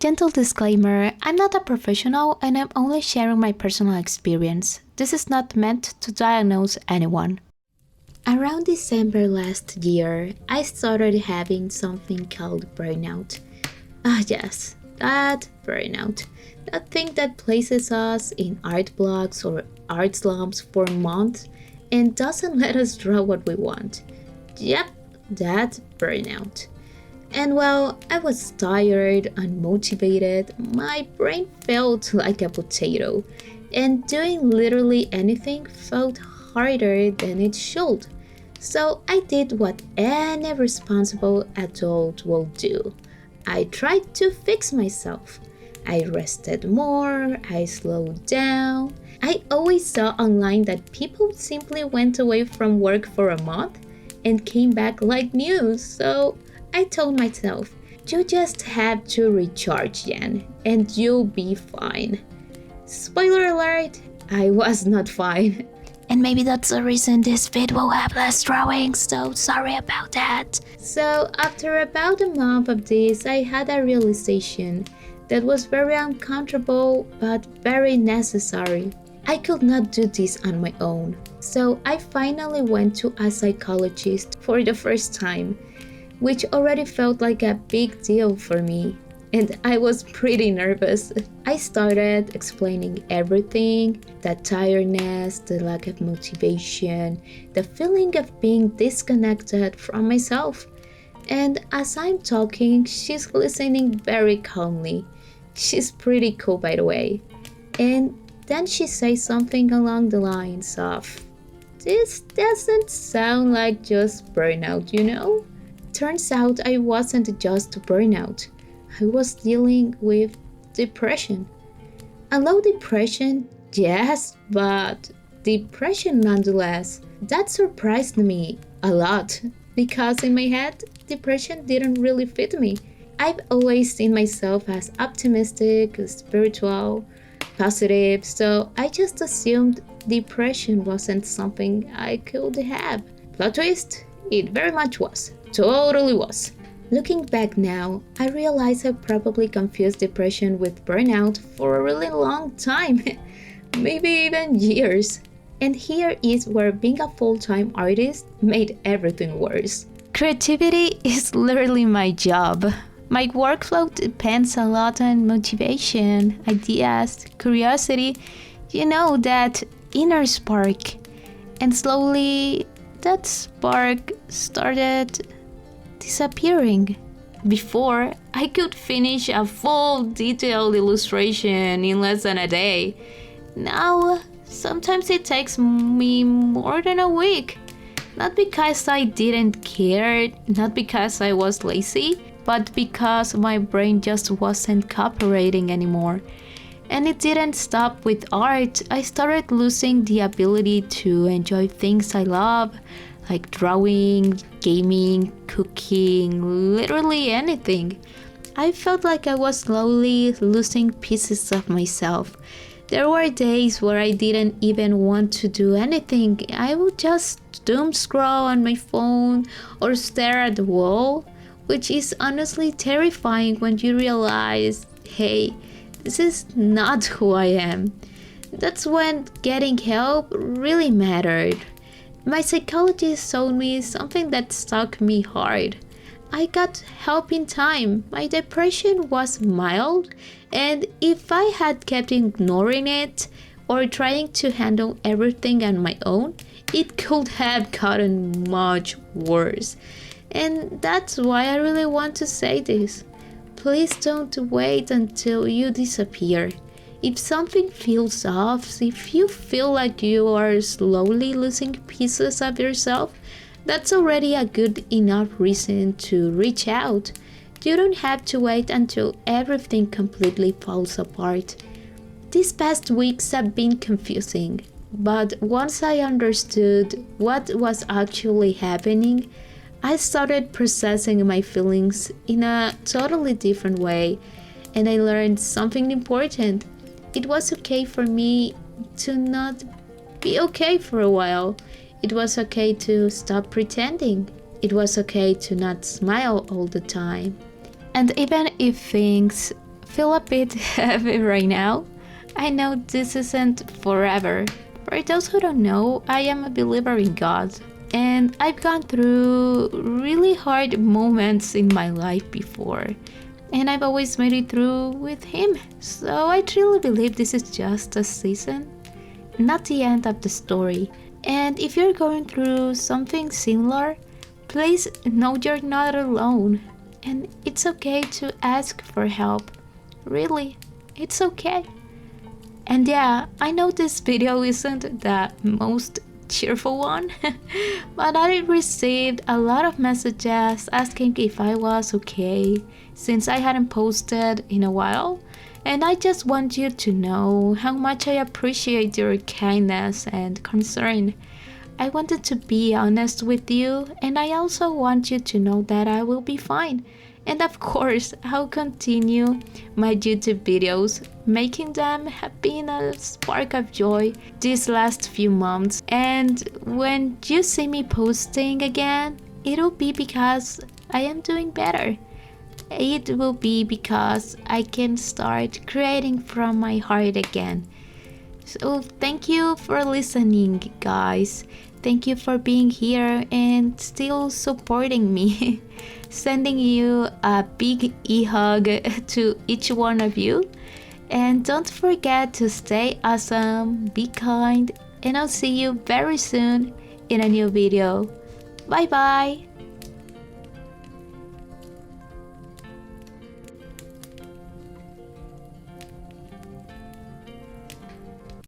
Gentle disclaimer, I'm not a professional and I'm only sharing my personal experience. This is not meant to diagnose anyone. Around December last year, I started having something called burnout. Yes, that burnout. That thing that places us in art blocks or art slums for months and doesn't let us draw what we want. Yep, that burnout. And while I was tired, unmotivated, my brain felt like a potato, and doing literally anything felt harder than it should. So I did what any responsible adult will do. I tried to fix myself. I rested more, I slowed down. I always saw online that people simply went away from work for a month and came back like new, so I told myself, you just have to recharge, Jan, and you'll be fine. Spoiler alert, I was not fine. And maybe that's the reason this vid will have less drawings, so sorry about that. So after about a month of this, I had a realization that was very uncomfortable but very necessary. I could not do this on my own. So I finally went to a psychologist for the first time, which already felt like a big deal for me, and I was pretty nervous. I started explaining everything: the tiredness, the lack of motivation, the feeling of being disconnected from myself. And as I'm talking, she's listening very calmly. She's pretty cool, by the way. And then she says something along the lines of, "This doesn't sound like just burnout, you know?" Turns out I wasn't just burnout. I was dealing with depression. A low depression, yes, but depression nonetheless. That surprised me a lot because in my head, depression didn't really fit me. I've always seen myself as optimistic, spiritual, positive, so I just assumed depression wasn't something I could have. Plot twist, it very much was. Totally was. Looking back now, I realize I probably confused depression with burnout for a really long time, maybe even years. And here is where being a full-time artist made everything worse. Creativity is literally my job. My workflow depends a lot on motivation, ideas, curiosity, that inner spark. And slowly, that spark started disappearing. Before, I could finish a full detailed illustration in less than a day. Now, sometimes it takes me more than a week. Not because I didn't care, not because I was lazy, but because my brain just wasn't cooperating anymore. And it didn't stop with art. I started losing the ability to enjoy things I love, like drawing, gaming, cooking, literally anything. I felt like I was slowly losing pieces of myself. There were days where I didn't even want to do anything. I would just doom scroll on my phone or stare at the wall, which is honestly terrifying when you realize, hey, this is not who I am. That's when getting help really mattered. My psychologist told me something that struck me hard. I got help in time. My depression was mild, and if I had kept ignoring it or trying to handle everything on my own, it could have gotten much worse. And that's why I really want to say this. Please don't wait until you disappear. If something feels off, if you feel like you are slowly losing pieces of yourself, that's already a good enough reason to reach out. You don't have to wait until everything completely falls apart. These past weeks have been confusing, but once I understood what was actually happening, I started processing my feelings in a totally different way, and I learned something important. It was okay for me to not be okay for a while. It was okay to stop pretending. It was okay to not smile all the time. And even if things feel a bit heavy right now. I know this isn't forever. For those who don't know, I am a believer in God. And I've gone through really hard moments in my life before. And I've always made it through with Him. So I truly believe this is just a season, not the end of the story. And if you're going through something similar, please know you're not alone. And it's okay to ask for help. Really, it's okay. And yeah, I know this video isn't the most cheerful one, but I received a lot of messages asking if I was okay since I hadn't posted in a while. And I just want you to know how much I appreciate your kindness and concern. I wanted to be honest with you, and I also want you to know that I will be fine. And of course, I'll continue my YouTube videos. Making them have been a spark of joy these last few months. And when you see me posting again, it'll be because I am doing better. It will be because I can start creating from my heart again. So thank you for listening, guys. Thank you for being here and still supporting me. Sending you a big e-hug to each one of you. And don't forget to stay awesome, be kind, and I'll see you very soon in a new video. Bye bye!